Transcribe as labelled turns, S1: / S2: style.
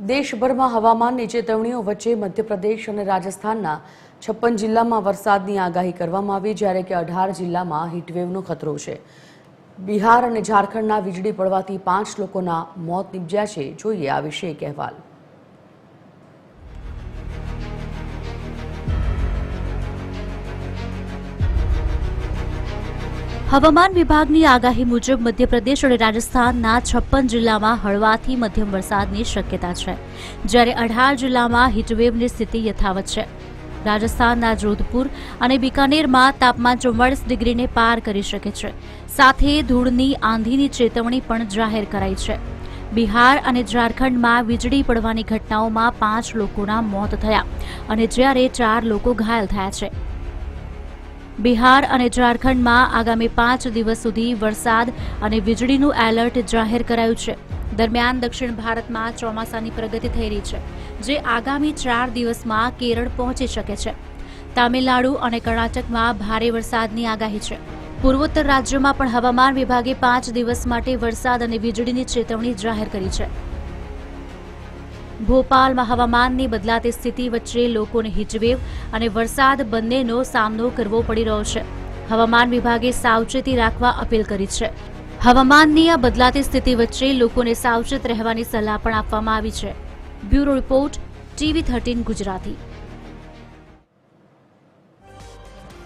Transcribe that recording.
S1: દેશભરમાં હવામાનની ચેતવણીઓ વચ્ચે મધ્યપ્રદેશ અને રાજસ્થાનના 56 જિલ્લામાં વરસાદની આગાહી કરવામાં આવી, જ્યારે કે 18 જિલ્લામાં હીટવેવનો ખતરો છે। બિહાર અને ઝારખંડના વીજળી પડવાથી 5 લોકોના મોત નીપજ્યા છે। જોઈએ આ વિશે એક અહેવાલ।
S2: હવામાન વિભાગની આગાહી મુજબ મધ્યપ્રદેશ અને રાજસ્થાનના 56 જિલ્લામાં હળવાથી મધ્યમ વરસાદની શક્યતા છે, જ્યારે 18 જિલ્લામાં હીટવેવની સ્થિતિ યથાવત છે। રાજસ્થાનના જોધપુર અને બિકાનેરમાં તાપમાન 44 ડિગ્રીને પાર કરી શકે છે, સાથે ધૂળની આંધીની ચેતવણી પણ જાહેર કરાઈ છે। બિહાર અને ઝારખંડમાં વીજળી પડવાની ઘટનાઓમાં 5 લોકોના મોત થયા અને જ્યારે 4 લોકો ઘાયલ થયા છે। બિહાર અને ઝારખંડમાં આગામી 5 દિવસ સુધી વરસાદ અને વીજળીનું એલર્ટ જાહેર કરાયું છે। દરમિયાન દક્ષિણ ભારતમાં ચોમાસાની પ્રગતિ થઈ રહી છે, જે આગામી 4 દિવસમાં કેરળ પહોંચી શકે છે। તામિલનાડુ અને કર્ણાટકમાં ભારે વરસાદની આગાહી છે। પૂર્વોત્તર રાજ્યોમાં પણ હવામાન વિભાગે 5 દિવસ માટે વરસાદ અને વીજળીની ચેતવણી જાહેર કરી છે। ભોપાલમાં હવામાનની બદલાતી સ્થિતિ વચ્ચે લોકોને હીટવેવ અને વરસાદ બંનેનો સામનો કરવો પડી રહ્યો છે। હવામાન વિભાગે સાવચેતી રાખવા અપીલ કરી છે। હવામાનની આ બદલાતી સ્થિતિ વચ્ચે લોકોને સાવચેત રહેવાની સલાહ પણ આપવામાં આવી છે। Bureau report, TV13 Gujarati.